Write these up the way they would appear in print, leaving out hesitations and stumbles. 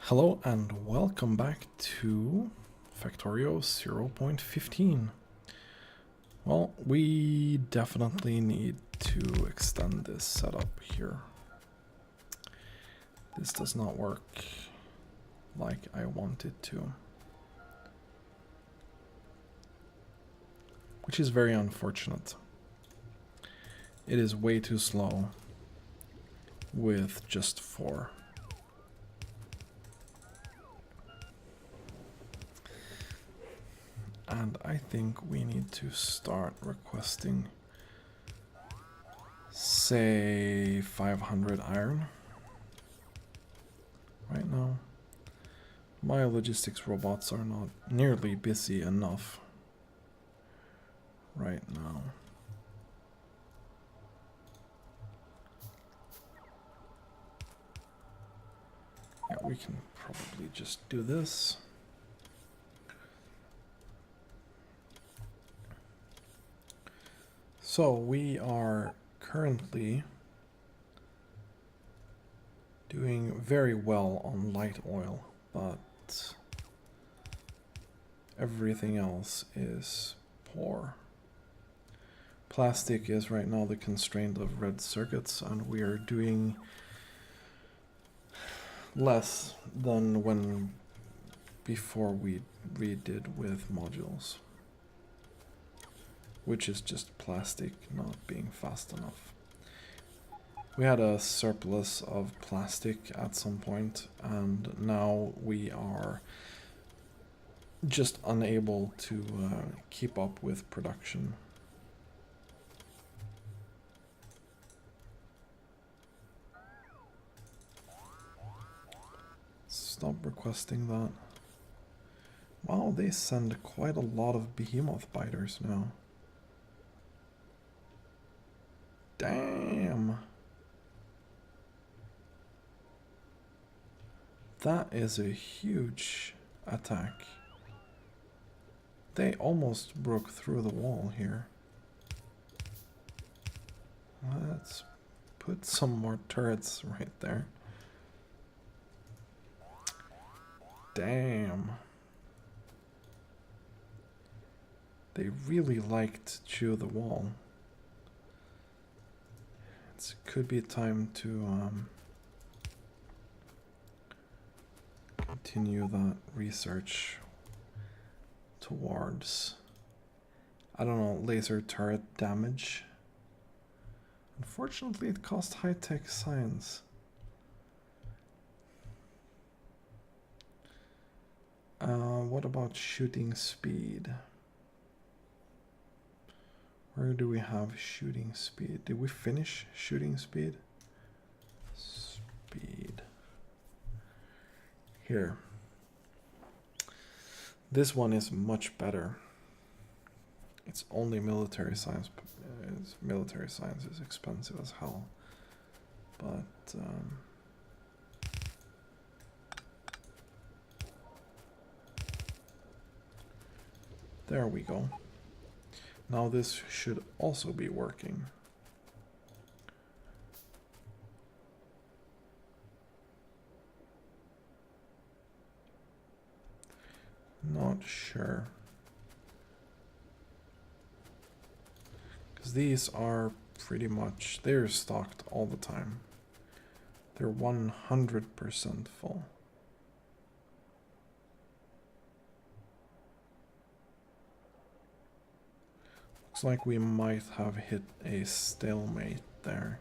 Hello and welcome back to Factorio 0.15. Well, we definitely need to extend this setup here. This does not work like I want it to, which is very unfortunate. It is way too slow with just 4. And I think we need to start requesting, say, 500 iron right now. My logistics robots are not nearly busy enough right now. Yeah, we can probably just do this. So we are currently doing very well on light oil, but everything else is poor. Plastic is right now the constraint of red circuits, and we are doing less than when before we redid with modules, which is just plastic not being fast enough. We had a surplus of plastic at some point, and now we are just unable to keep up with production. Stop requesting that. Wow, they send quite a lot of behemoth biters now. Damn. That is a huge attack. They almost broke through the wall here. Let's put some more turrets right there. Damn. They really like to chew the wall. It could be time to continue that research towards, I don't know, laser turret damage. Unfortunately, it costs high-tech science. What about shooting speed? Where do we have shooting speed? Did we finish shooting speed? Speed. Here. This one is much better. It's only military science. Military science is expensive as hell. But there we go. Now this should also be working. Not sure. Because these are pretty much, they're stocked all the time. They're 100% full. Looks like we might have hit a stalemate there.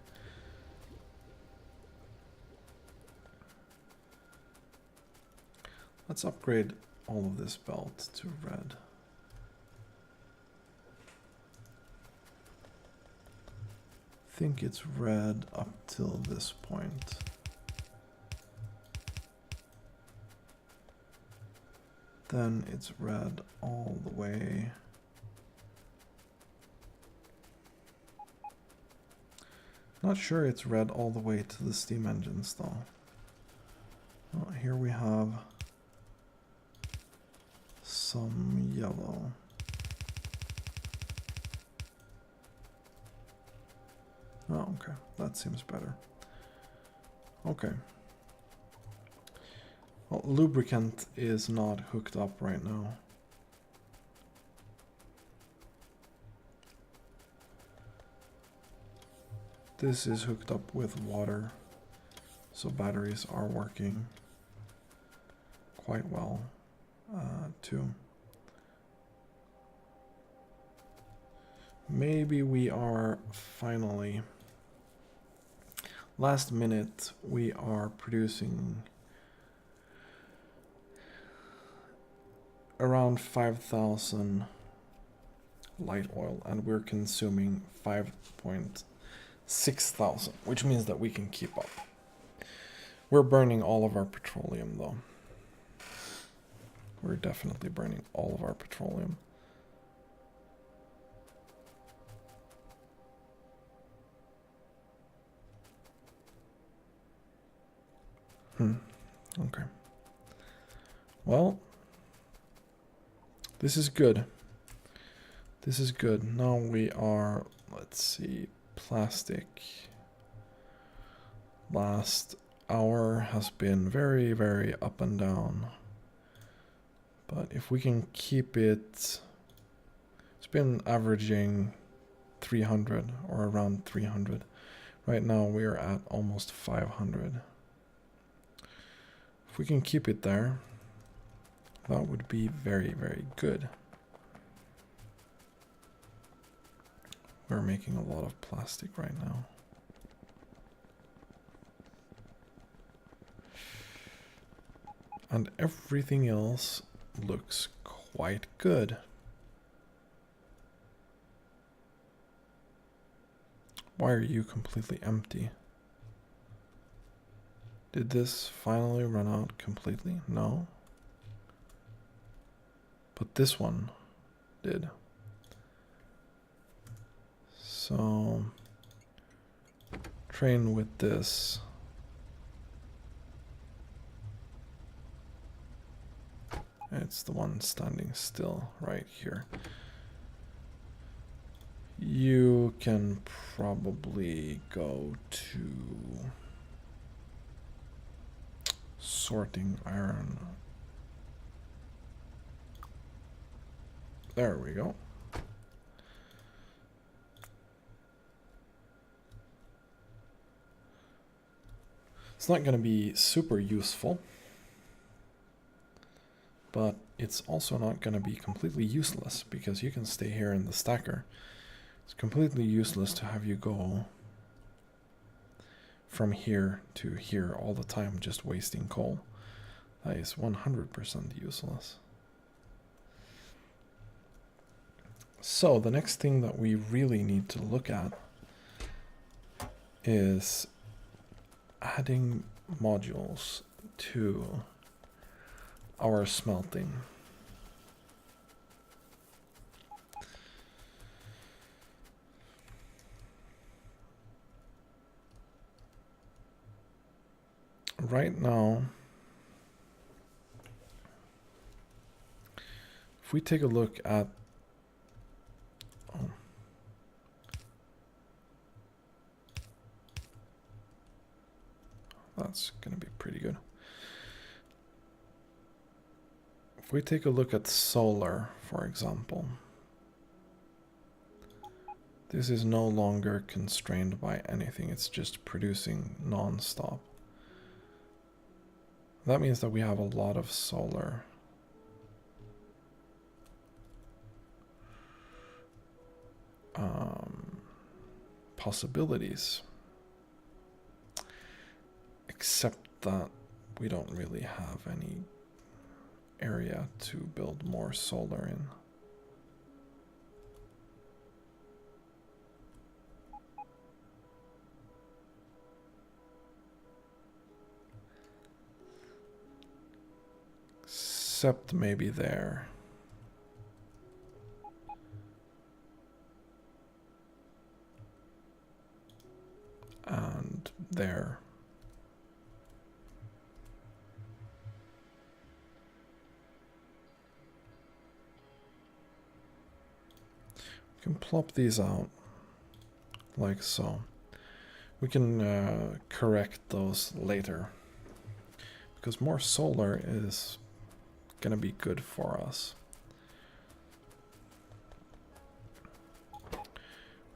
Let's upgrade all of this belt to red. I think it's red up till this point. Then it's red all the way. Not sure it's red all the way to the steam engines though. Oh, here we have some yellow. Oh, okay, that seems better. Okay. Well, lubricant is not hooked up right now. This is hooked up with water, so batteries are working quite well too. Maybe we are finally, last minute, we are producing around 5,000 light oil, and we're consuming 5,600, which means that we can keep up. We're burning all of our petroleum though. We're definitely burning all of our petroleum. Okay. Well, this is good. This is good. Now we are, let's see, plastic. Last hour has been very, very up and down. But if we can keep it, it's been averaging 300 or around 300. Right now we are at almost 500. If we can keep it there, that would be very, very good. We're making a lot of plastic right now. And everything else looks quite good. Why are you completely empty? Did this finally run out completely? No. But this one did. So, train with this. It's the one standing still right here. You can probably go to sorting iron. There we go. It's not going to be super useful, but it's also not going to be completely useless because you can stay here in the stacker. It's completely useless to have you go from here to here all the time just wasting coal. That is 100% useless. So the next thing that we really need to look at is adding modules to our smelting. Right now, if we take a look at that's going to be pretty good. If we take a look at solar, for example, this is no longer constrained by anything. It's just producing non-stop. That means that we have a lot of solar. Possibilities. Except that we don't really have any area to build more solar in. Except maybe there. And there. We can plop these out like so. We can correct those later because more solar is gonna be good for us.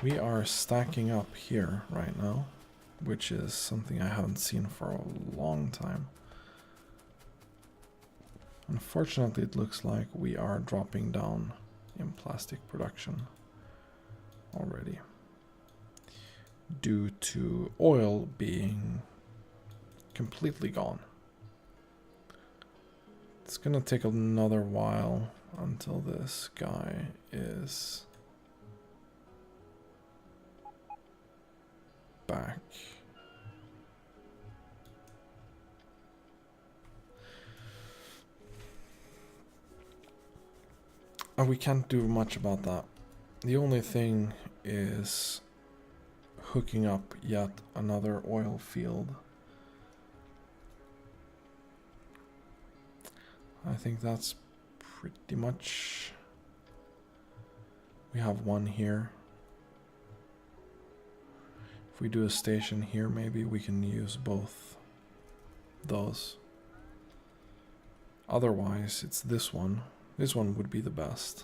We are stacking up here right now, which is something I haven't seen for a long time. Unfortunately, it looks like we are dropping down in plastic production already, due to oil being completely gone. It's gonna take another while until this guy is back. And we can't do much about that. The only thing is hooking up yet another oil field. I think that's pretty much... We have one here. If we do a station here, maybe we can use both those. Otherwise, it's this one. This one would be the best.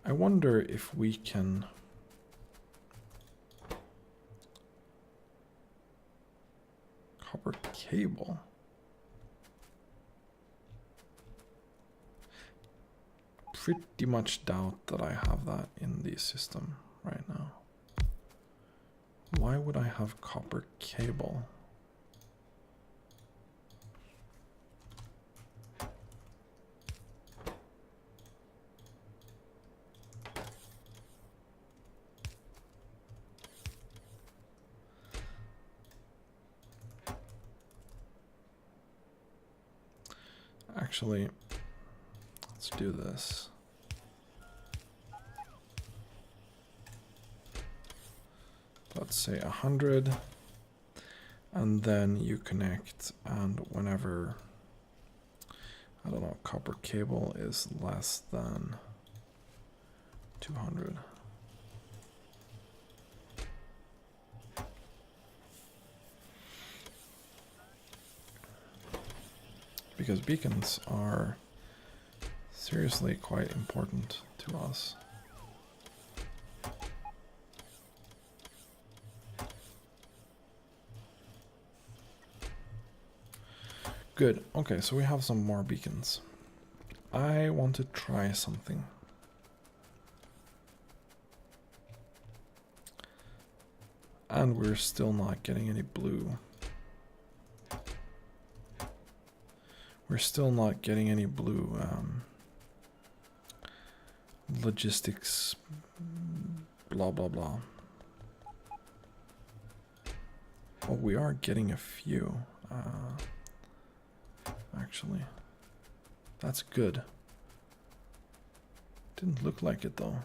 I wonder if we can... Copper cable. Pretty much doubt that I have that in the system right now. Why would I have copper cable? Actually, let's do this. Let's say 100, and then you connect, and whenever, I don't know, copper cable is less than 200. Because beacons are seriously quite important to us. Good. Okay, so we have some more beacons. I want to try something. And we're still not getting any blue. We're still not getting any blue logistics, blah, blah, blah. Oh, we are getting a few. Actually, that's good. Didn't look like it though.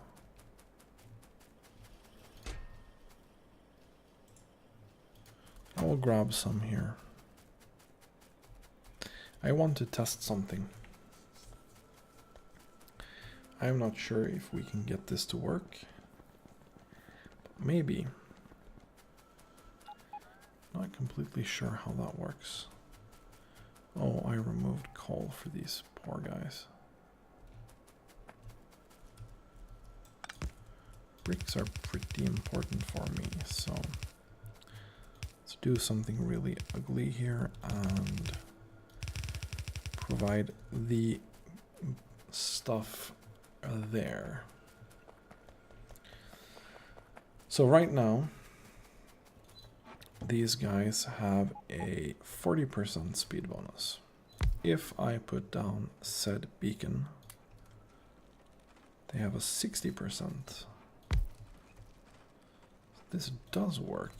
I will grab some here. I want to test something. I'm not sure if we can get this to work. Maybe. Not completely sure how that works. Oh, I removed coal for these poor guys. Bricks are pretty important for me, so let's do something really ugly here and provide the stuff there. So right now, these guys have a 40% speed bonus. If I put down said beacon, they have a 60%. This does work.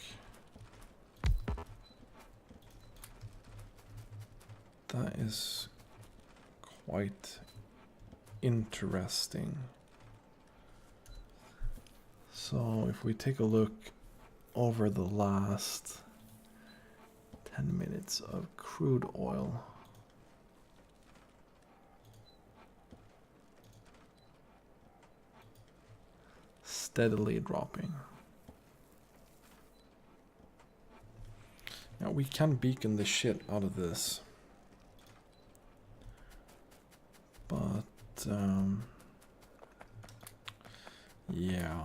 That is quite interesting. So if we take a look over the last 10 minutes of crude oil, steadily dropping. Now we can beacon the shit out of this. But, yeah.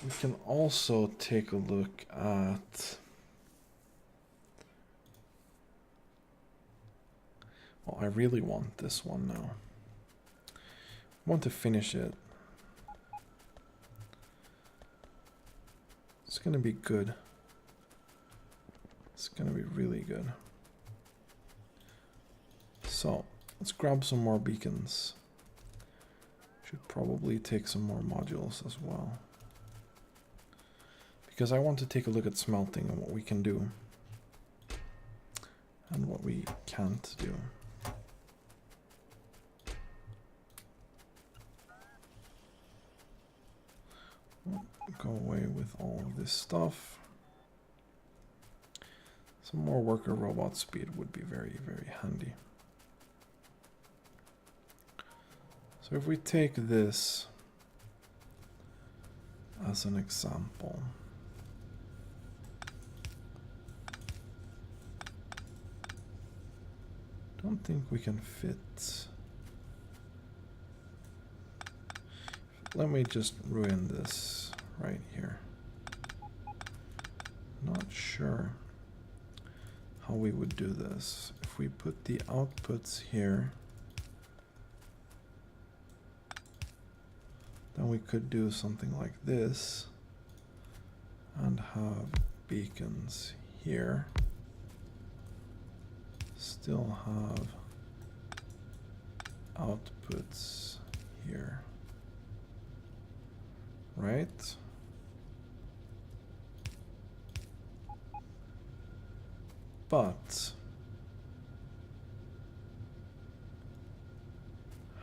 We can also take a look at... Well, I really want this one now. I want to finish it. It's gonna be good. It's gonna be really good. So, let's grab some more beacons. Should probably take some more modules as well. Because I want to take a look at smelting and what we can do. And what we can't do. Go away with all of this stuff. Some more worker robot speed would be very, very handy. So if we take this as an example. Don't think we can fit. Let me just ruin this right here. Not sure how we would do this. If we put the outputs here, then we could do something like this and have beacons here. Still have outputs here. Right? But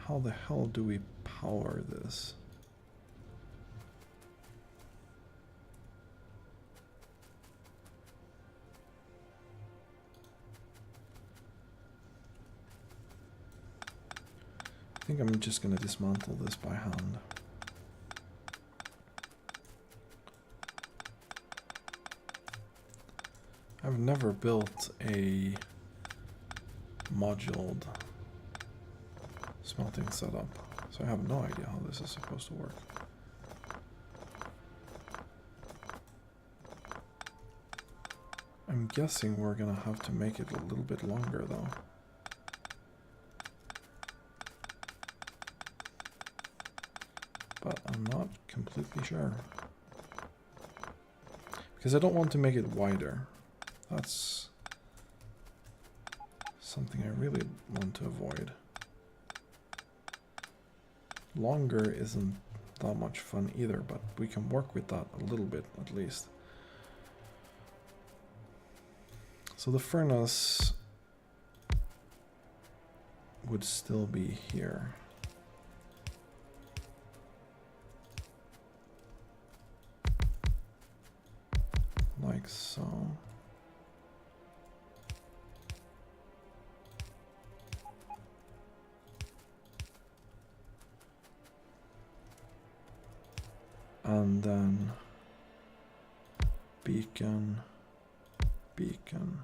how the hell do we power this? I think I'm just going to dismantle this by hand. I've never built a moduled smelting setup, so I have no idea how this is supposed to work. I'm guessing we're gonna have to make it a little bit longer though. But I'm not completely sure. Because I don't want to make it wider. That's something I really want to avoid. Longer isn't that much fun either, but we can work with that a little bit at least. So the furnace would still be here. Like so. And then beacon, beacon.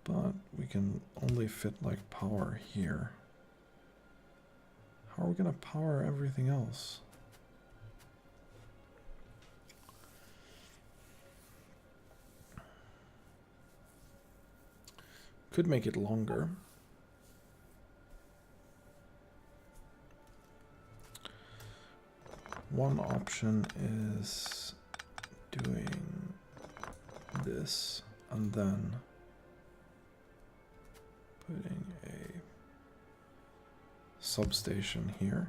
But we can only fit like power here. How are we gonna power everything else? Could make it longer. One option is doing this and then putting a substation here.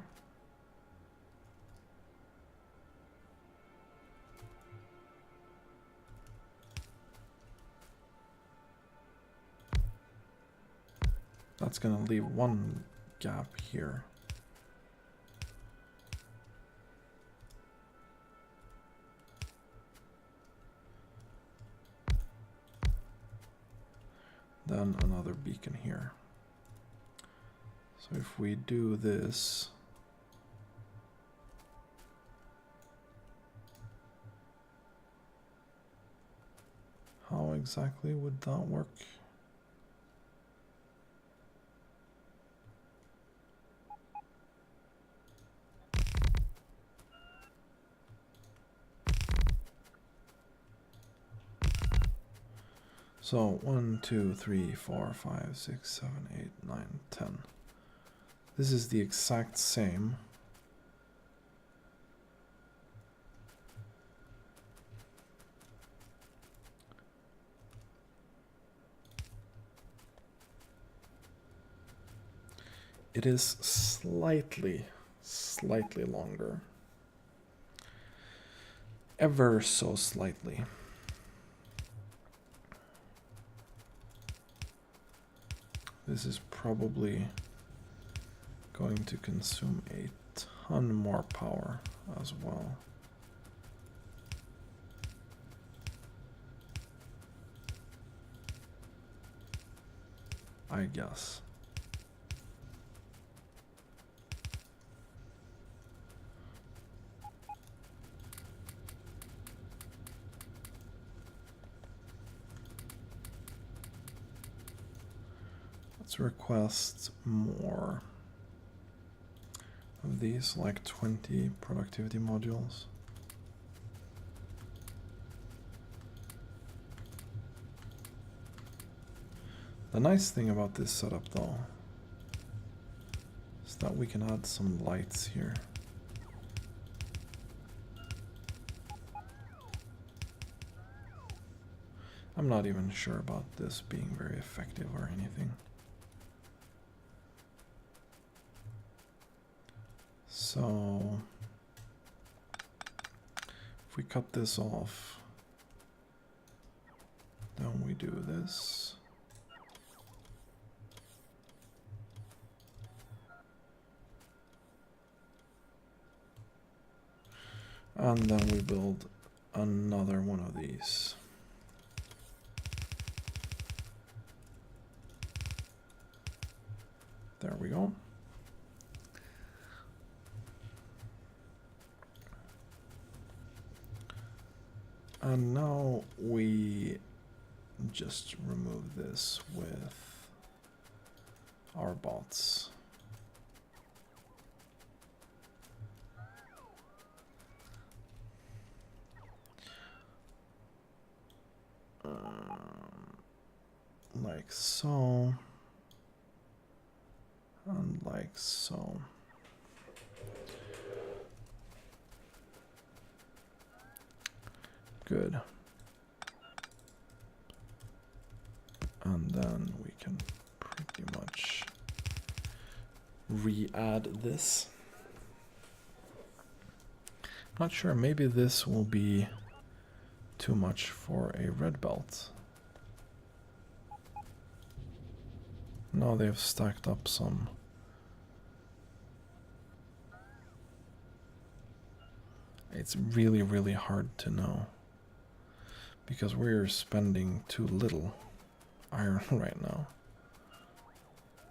That's going to leave one gap here. then another beacon here. So if we do this, how exactly would that work? So 1, 2, 3, 4, 5, 6, 7, 8, 9, 10. This is the exact same. It is slightly longer. Ever so slightly. This is probably going to consume a ton more power as well. I guess. Let's request more of these, like 20 productivity modules. The nice thing about this setup though is that we can add some lights here. I'm not even sure about this being very effective or anything. So if we cut this off, then we do this. And then we build another one of these. There we go. And now we just remove this with our bots. Like so. And like so. Good. And then we can pretty much re-add this. Not sure, maybe this will be too much for a red belt. No, they've stacked up some. It's really, really hard to know because we're spending too little iron right now.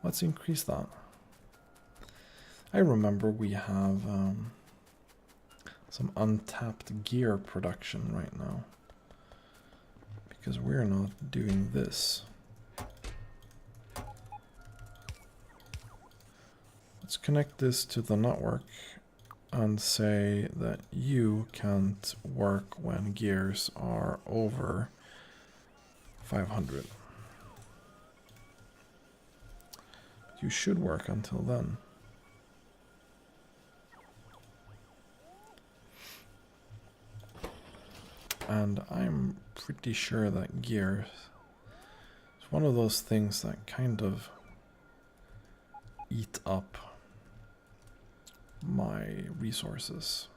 Let's increase that. I remember we have some untapped gear production right now because we're not doing this. Let's connect this to the network and say that you can't work when gears are over 500. You should work until then. And I'm pretty sure that gears is one of those things that kind of eat up my resources,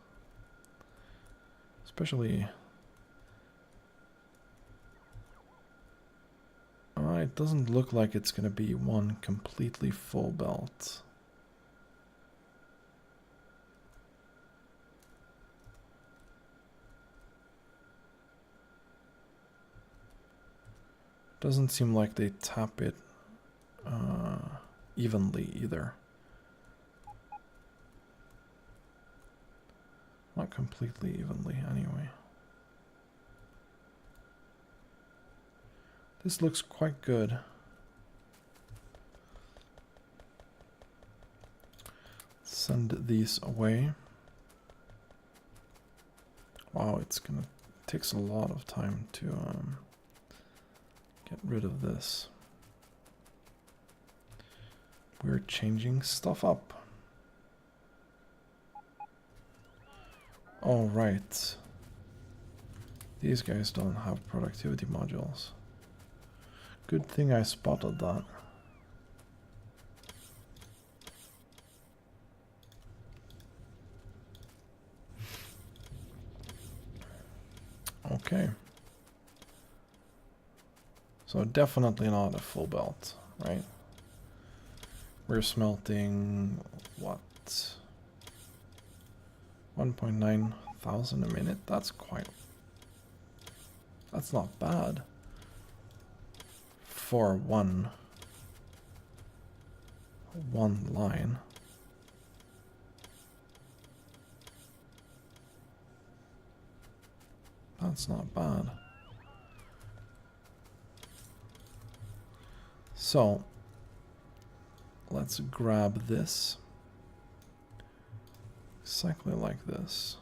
especially it doesn't look like it's gonna be one completely full belt. Doesn't seem like they tap it evenly either. Not completely evenly, anyway. This looks quite good. Send these away. Wow, takes a lot of time to get rid of this. We're changing stuff up. Oh, right. These guys don't have productivity modules. Good thing I spotted that. Okay. So definitely not a full belt, right? We're smelting, what? 1.9 thousand a minute? That's not bad. For one line. That's not bad. So, let's grab this. Exactly like this.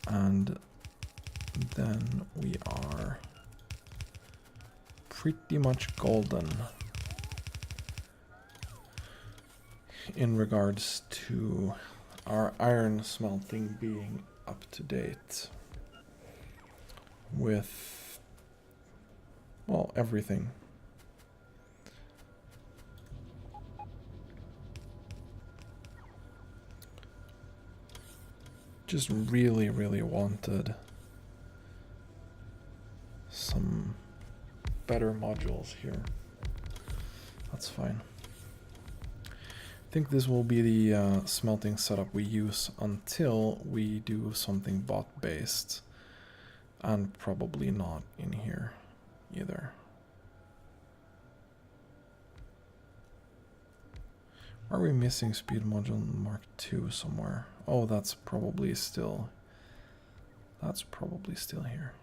And then we are pretty much golden in regards to our iron smelting being up to date with, well, everything. Just really, really wanted some better modules here. That's fine. I think this will be the smelting setup we use until we do something bot-based, and probably not in here either. Are we missing speed module Mark II somewhere? Oh, that's probably still here.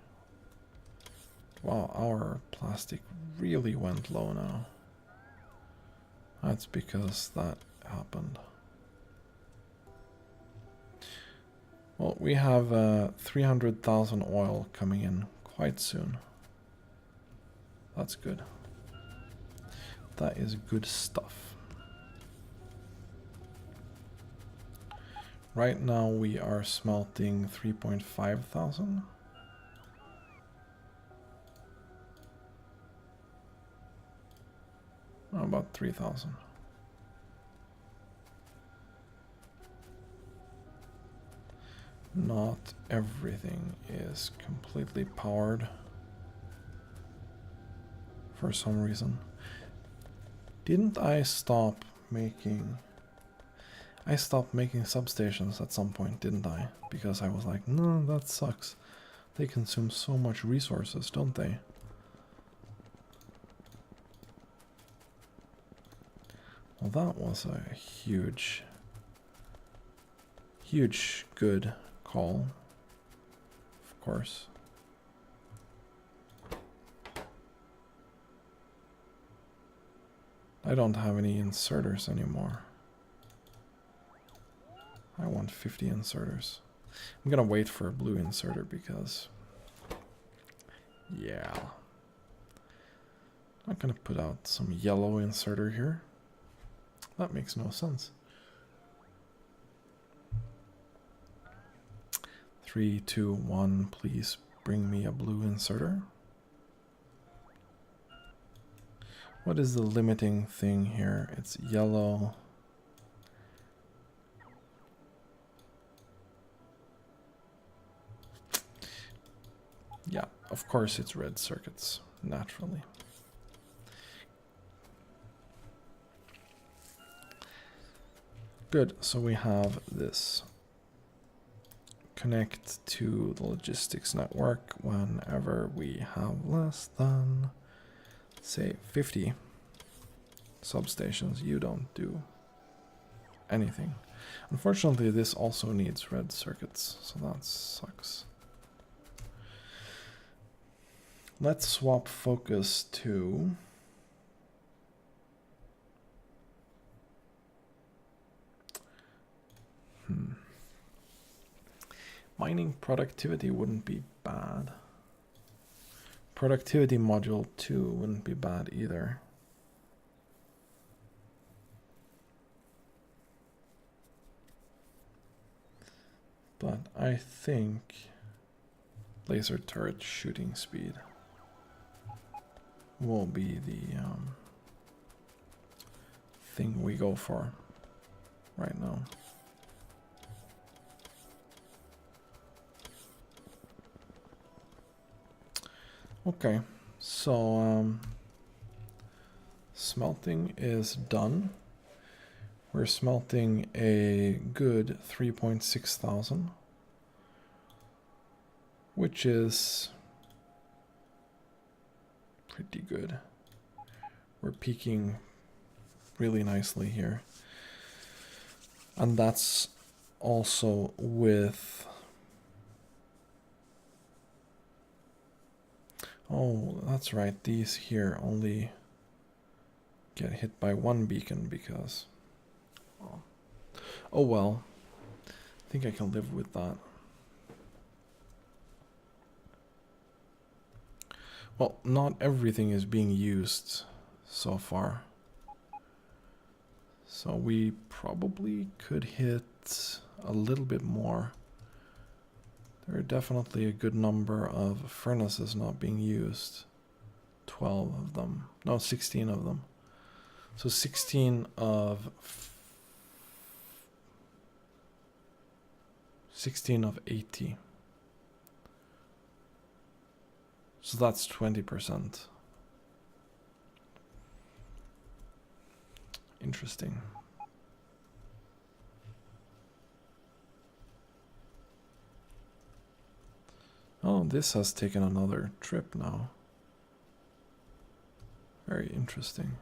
Wow, our plastic really went low now. That's because that happened. Well, we have 300,000 oil coming in quite soon. That's good. That is good stuff. Right now we are smelting 3.5 thousand. Oh, about 3,000. Not everything is completely powered for some reason. Didn't I stop making... I stopped making substations at some point, didn't I? Because I was like, no, that sucks. They consume so much resources, don't they? Well, that was a huge good call, of course. I don't have any inserters anymore. I want 50 inserters. I'm gonna wait for a blue inserter because, yeah. I'm not gonna put out some yellow inserter here. That makes no sense. 3, 2, 1, please bring me a blue inserter. What is the limiting thing here? It's yellow. Yeah, of course it's red circuits, naturally. Good, so we have this. Connect to the logistics network whenever we have less than, say, 50 substations. You don't do anything. Unfortunately, this also needs red circuits, so that sucks. Let's swap focus to mining productivity wouldn't be bad. Productivity module 2 wouldn't be bad either. But I think laser turret shooting speed will be the thing we go for right now. Okay, so smelting is done. We're smelting a good 3.6 thousand, which is pretty good. We're peaking really nicely here. And that's also with... Oh, that's right. These here only get hit by one beacon because... Oh well. I think I can live with that. Well, not everything is being used so far. So we probably could hit a little bit more. There are definitely a good number of furnaces not being used. 12 of them. No, 16 of them. So 16 of 80. So that's 20%. Interesting. Oh, this has taken another trip now. Very interesting.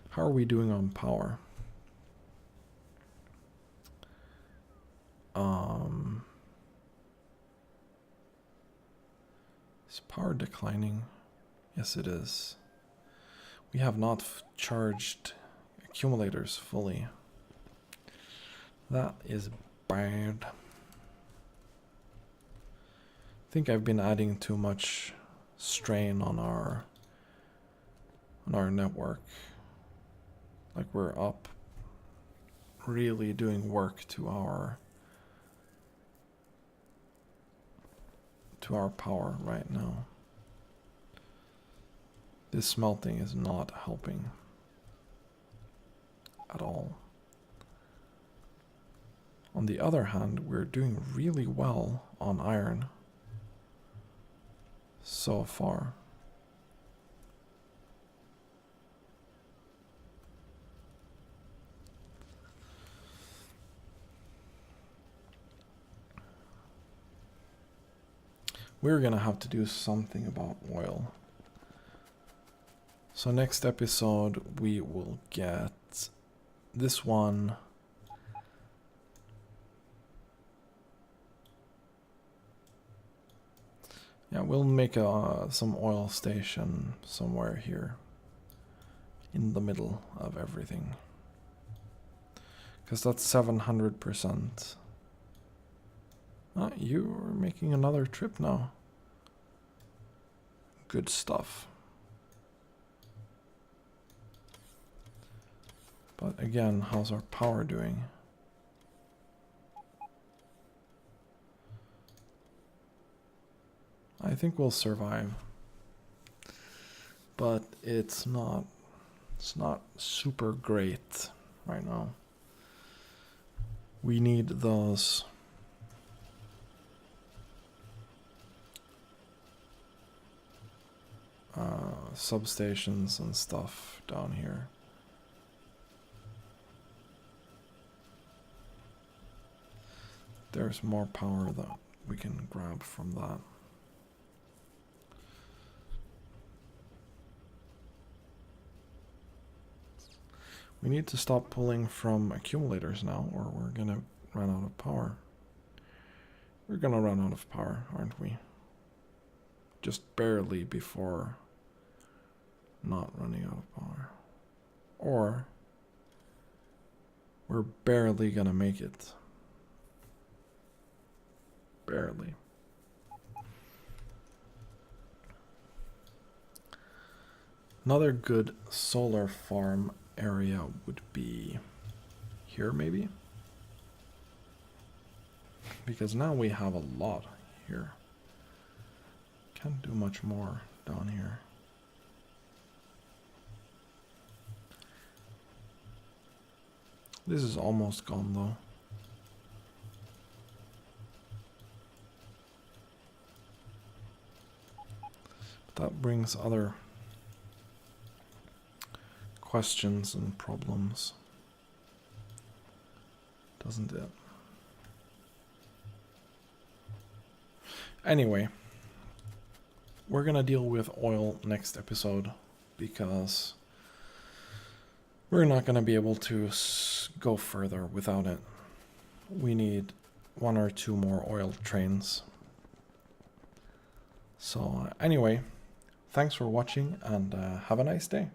How are we doing on power? Is power declining? Yes, it is. We have not charged accumulators fully. That is bad. I think I've been adding too much strain on our network. Like we're up really doing work to our power right now. This smelting is not helping at all. On the other hand, we're doing really well on iron so far. We're gonna have to do something about oil. So next episode we will get this one. Yeah, we'll make some oil station somewhere here in the middle of everything. Because that's 700%. You're making another trip now. Good stuff. But again, how's our power doing? I think we'll survive. But it's not super great right now. We need those substations and stuff down here. There's more power that we can grab from that. We need to stop pulling from accumulators now, or we're gonna run out of power. We're gonna run out of power, aren't we? Just barely before not running out of power. Or we're barely gonna make it. Barely. Another good solar farm area would be here, maybe? Because now we have a lot here. Can't do much more down here. This is almost gone though. But that brings other questions and problems, doesn't it? Anyway, we're gonna deal with oil next episode because we're not gonna be able to go further without it. We need 1 or 2 more oil trains. So anyway, thanks for watching and have a nice day.